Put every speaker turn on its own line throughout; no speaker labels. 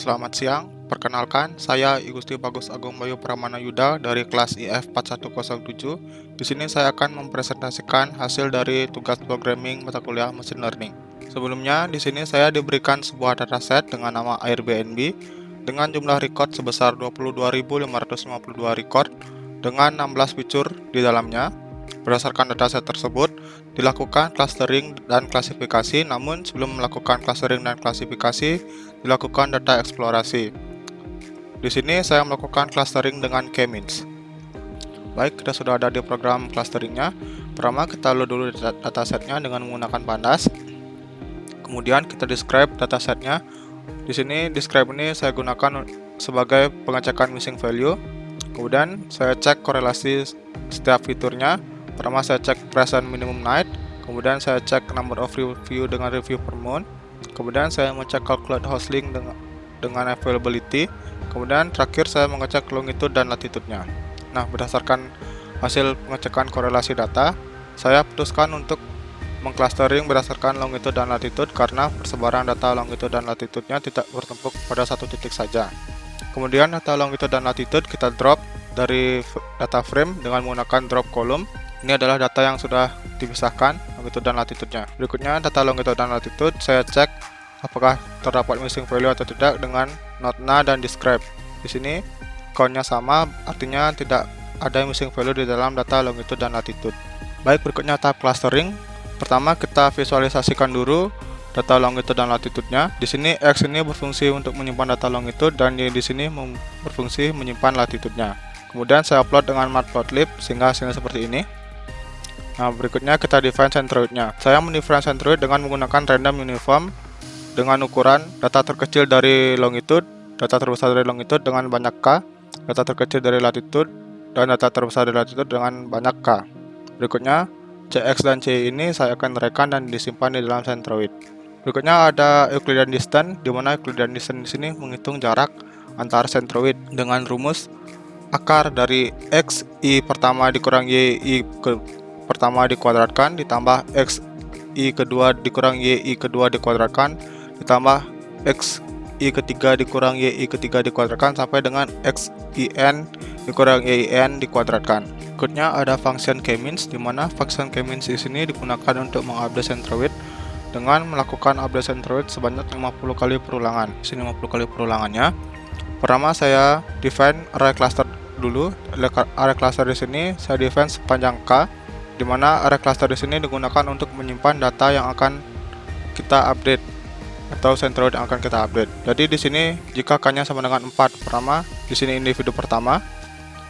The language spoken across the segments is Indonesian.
Selamat siang, perkenalkan saya I Gusti Bagus Agung Bayu Pramana Yuda dari kelas IF 4107. Di sini saya akan mempresentasikan hasil dari tugas programming mata kuliah Machine Learning. Sebelumnya, di sini saya diberikan sebuah dataset dengan nama Airbnb dengan jumlah record sebesar 22.552 record dengan 16 fitur di dalamnya. Berdasarkan dataset tersebut, dilakukan clustering dan klasifikasi, namun sebelum melakukan clustering dan klasifikasi, dilakukan data eksplorasi. Di sini saya melakukan clustering dengan k-means. Baik, kita sudah ada di program clusteringnya. Pertama, kita load dulu datasetnya dengan menggunakan pandas. Kemudian kita describe datasetnya. Di sini describe ini saya gunakan sebagai pengecekan missing value. Kemudian saya cek korelasi setiap fiturnya. Pertama saya cek present minimum night, kemudian saya cek number of review dengan review per month, kemudian saya mengecek calculate host link dengan availability, kemudian terakhir saya mengecek longitude dan latitude-nya. Nah, berdasarkan hasil pengecekan korelasi data, saya putuskan untuk mengclustering berdasarkan longitude dan latitude karena persebaran data longitude dan latitude-nya tidak bertumpuk pada satu titik saja. Kemudian data longitude dan latitude kita drop dari data frame dengan menggunakan drop column. Ini adalah data yang sudah dipisahkan, longitude dan latitude-nya. Berikutnya data longitude dan latitude saya cek apakah terdapat missing value atau tidak dengan not na dan describe. Di sini count-nya sama, artinya tidak ada missing value di dalam data longitude dan latitude. Baik, berikutnya tahap clustering. Pertama kita visualisasikan dulu data longitude dan latitude-nya. Di sini X ini berfungsi untuk menyimpan data longitude dan Y di sini berfungsi menyimpan latitude-nya. Kemudian saya upload dengan matplotlib sehingga hasilnya seperti ini. Nah, berikutnya kita define centroid-nya. Saya mendefine centroid dengan menggunakan random uniform dengan ukuran data terkecil dari longitude, data terbesar dari longitude dengan banyak K, data terkecil dari latitude, dan data terbesar dari latitude dengan banyak K. Berikutnya, Cx dan Cy ini saya akan rekan dan disimpan di dalam centroid. Berikutnya ada Euclidean distance, di mana Euclidean distance di sini menghitung jarak antara centroid dengan rumus akar dari X I pertama dikurang Y I pertama dikuadratkan ditambah X I kedua dikurang Y I kedua dikuadratkan ditambah X I ketiga dikurang Y I ketiga dikuadratkan sampai dengan X I n dikurang Y I n dikuadratkan. Berikutnya ada function k-means, di mana function k-means di sini digunakan untuk mengupdate centroid dengan melakukan update centroid sebanyak 50 kali perulangan. Di sini 50 kali perulangannya. Pertama saya define array cluster dulu. Array cluster di sini saya define sepanjang K, di mana array cluster di sini digunakan untuk menyimpan data yang akan kita update atau centroid yang akan kita update. Jadi di sini jika K-nya sama dengan 4, pertama di sini individu pertama,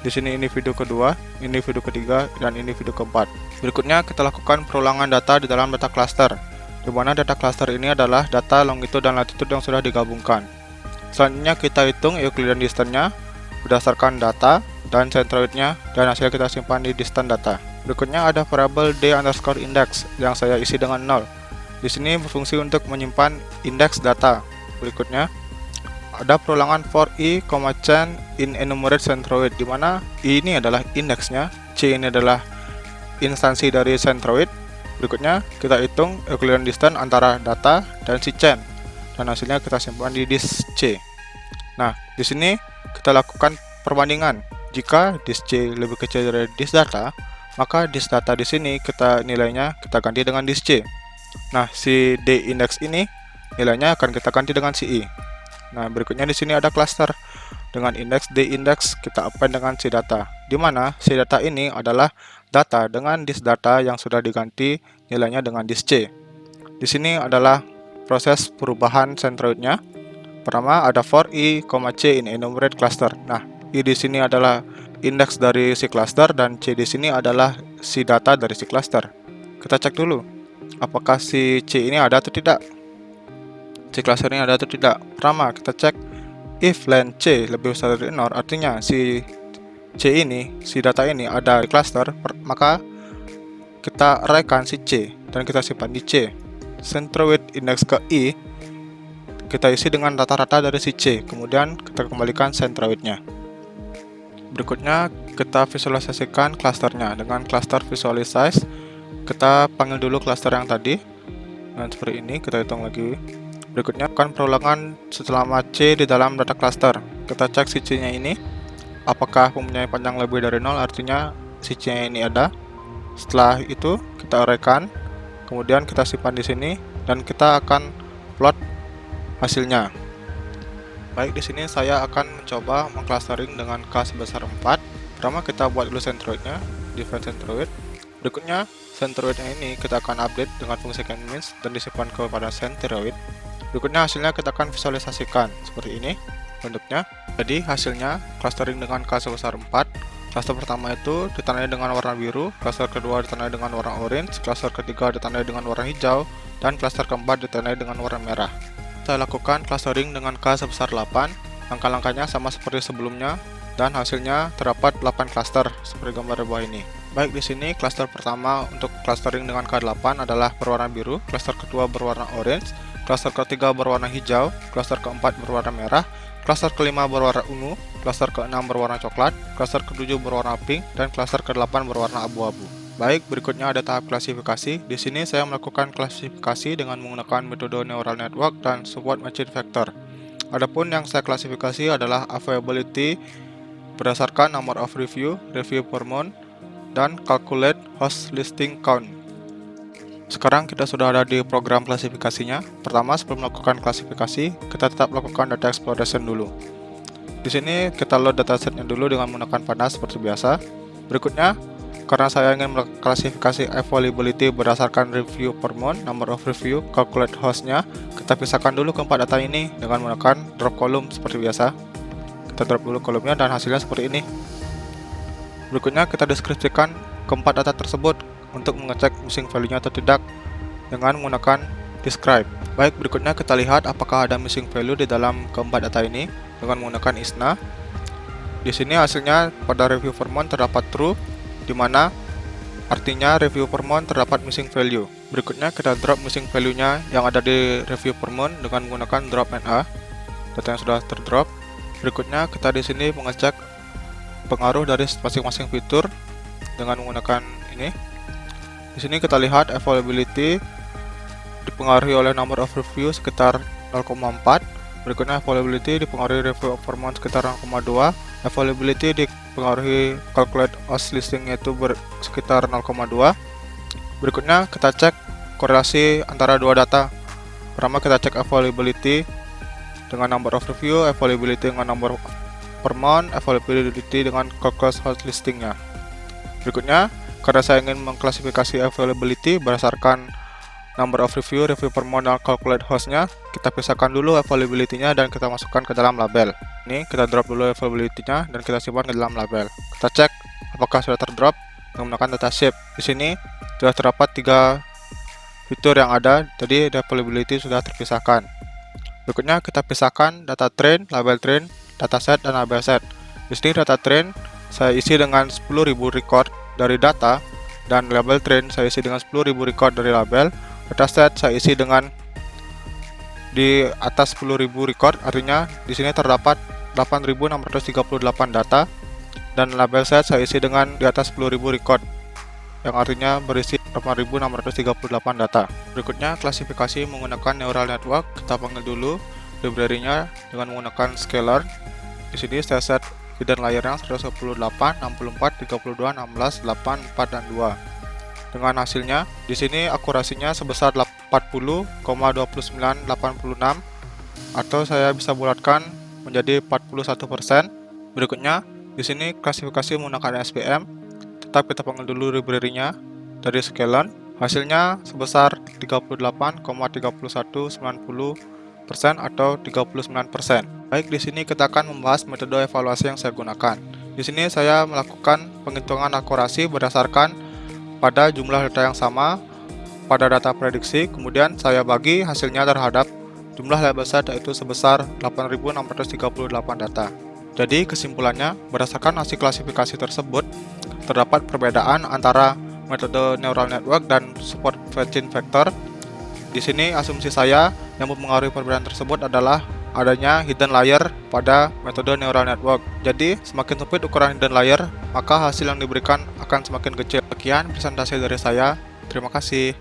di sini individu kedua, individu ketiga, dan individu keempat. Berikutnya kita lakukan perulangan data di dalam data cluster, di mana data cluster ini adalah data longitude dan latitude yang sudah digabungkan. Selanjutnya kita hitung Euclidean distance-nya berdasarkan data dan centroid-nya, dan hasilnya kita simpan di distance data. Berikutnya ada variabel d_index yang saya isi dengan 0. Di sini berfungsi untuk menyimpan indeks data. Berikutnya ada perulangan for i, chain in enumerate centroid, di mana i ini adalah indeksnya, c ini adalah instansi dari centroid. Berikutnya kita hitung Euclidean distance antara data dan si chain, dan hasilnya kita simpan di disk c. Nah, di sini kita lakukan perbandingan. Jika disk c lebih kecil dari disk data, maka disk data di sini nilainya kita ganti dengan disk c. Nah, si d index ini nilainya akan kita ganti dengan si i. Nah, berikutnya di sini ada cluster dengan indeks d index kita append dengan si data, di mana si data ini adalah data dengan disk data yang sudah diganti nilainya dengan disk c. Di sini adalah proses perubahan centroid-nya. Pertama ada for i, c in enumerate cluster. Nah, i di sini adalah indeks dari si cluster dan c di sini adalah si data dari si cluster. Kita cek dulu apakah si c ini ada atau tidak. Si cluster ini ada atau tidak. Pertama kita cek if length c lebih besar dari 0, artinya si c ini, si data ini ada di cluster, maka kita rekan si c dan kita simpan di c. Centroid index ke i kita isi dengan rata-rata dari si c, kemudian kita kembalikan centroid-nya. Berikutnya kita visualisasikan clusternya dengan cluster visualize. Kita panggil dulu cluster yang tadi, dan seperti ini kita hitung lagi Berikutnya akan perulangan selama C di dalam data cluster. Kita cek si C-nya ini apakah mempunyai panjang lebih dari 0, artinya si C-nya ini ada. Setelah itu kita uraikan, kemudian kita simpan di sini dan kita akan plot hasilnya. Baik, di sini saya akan mencoba mengclustering dengan K sebesar 4. Pertama kita buat dulu centroidnya, define centroid. Berikutnya centroidnya ini kita akan update dengan fungsi can-means dan disimpan kepada centroid. Berikutnya hasilnya kita akan visualisasikan seperti ini bentuknya. Jadi hasilnya clustering dengan K sebesar 4. Cluster pertama itu ditandai dengan warna biru, cluster kedua ditandai dengan warna orange, cluster ketiga ditandai dengan warna hijau, dan cluster keempat ditandai dengan warna merah. Saya lakukan clustering dengan K sebesar 8. Langkah-langkahnya sama seperti sebelumnya dan hasilnya terdapat 8 cluster seperti gambar di bawah ini. Baik, di sini cluster pertama untuk clustering dengan K8 adalah berwarna biru, cluster kedua berwarna orange, cluster ketiga berwarna hijau, cluster keempat berwarna merah, cluster kelima berwarna ungu, cluster keenam berwarna coklat, cluster ketujuh berwarna pink, dan cluster ke-8 berwarna abu-abu. Baik, berikutnya ada tahap klasifikasi. Di sini saya melakukan klasifikasi dengan menggunakan metode neural network dan support machine vector. Adapun yang saya klasifikasi adalah availability berdasarkan number of review per month, dan calculate host listing count. Sekarang kita sudah ada di program klasifikasinya. Pertama, sebelum melakukan klasifikasi, kita tetap lakukan data exploration dulu. Di sini kita load datasetnya dulu dengan menggunakan pandas seperti biasa. Berikutnya, karena saya ingin mengklasifikasi availability berdasarkan review per month, number of review, calculate hostnya, kita pisahkan dulu keempat data ini dengan menggunakan drop column seperti biasa. Kita drop dulu kolomnya dan hasilnya seperti ini. Berikutnya kita deskripsikan keempat data tersebut untuk mengecek missing value-nya atau tidak dengan menggunakan describe. Baik, berikutnya kita lihat apakah ada missing value di dalam keempat data ini dengan menggunakan isna. Di sini hasilnya pada review per month terdapat true, di mana artinya review per month terdapat missing value. Berikutnya kita drop missing value-nya yang ada di review per month dengan menggunakan drop NA. Data yang sudah terdrop. Berikutnya kita di sini mengecek pengaruh dari masing-masing fitur dengan menggunakan ini. Di sini kita lihat availability dipengaruhi oleh number of review sekitar 0,4. Berikutnya availability dipengaruhi review per month sekitar 0,2. Availability dipengaruhi calculate host listing yaitu sekitar 0,2. Berikutnya kita cek korelasi antara dua data. Pertama kita cek availability dengan number of review, availability dengan number per month, availability dengan calculate host listingnya. Berikutnya, karena saya ingin mengklasifikasi availability berdasarkan number of review per month dan calculate hostnya, kita pisahkan dulu availability-nya dan kita masukkan ke dalam label. Ini kita drop dulu availability-nya dan kita simpan ke dalam label. Kita cek apakah sudah terdrop menggunakan data shape. Di sini sudah terdapat 3 fitur yang ada, jadi availability sudah terpisahkan. Berikutnya kita pisahkan data train, label train, dataset, dan label set. Di sini data train saya isi dengan 10.000 record dari data, dan label train saya isi dengan 10.000 record dari label. Dataset saya isi dengan di atas 10.000 record, artinya di sini terdapat 8.638 data, dan label set saya isi dengan di atas 10.000 record, yang artinya berisi 8.638 data. Berikutnya klasifikasi menggunakan neural network. Kita panggil dulu library-nya dengan menggunakan scalar. Di sini saya set hidden layer-nya 128, 64, 32, 16, 8, 4, dan 2. Dengan hasilnya, di sini akurasinya sebesar 40,2986, atau saya bisa bulatkan menjadi 41%. Berikutnya, di sini klasifikasi menggunakan SVM. Tetap kita panggil dulu library-nya dari scalar. Hasilnya sebesar 38,3190% atau 39%. Baik, di sini kita akan membahas metode evaluasi yang saya gunakan. Di sini saya melakukan penghitungan akurasi berdasarkan pada jumlah data yang sama pada data prediksi, kemudian saya bagi hasilnya terhadap jumlah label set, yaitu sebesar 8.638 data. Jadi kesimpulannya, berdasarkan hasil klasifikasi tersebut, terdapat perbedaan antara metode neural network dan support machine vector. Di sini asumsi saya yang mempengaruhi perbedaan tersebut adalah adanya hidden layer pada metode neural network. Jadi semakin sempit ukuran hidden layer, maka hasil yang diberikan akan semakin kecil. Sekian presentasi dari saya. Terima kasih.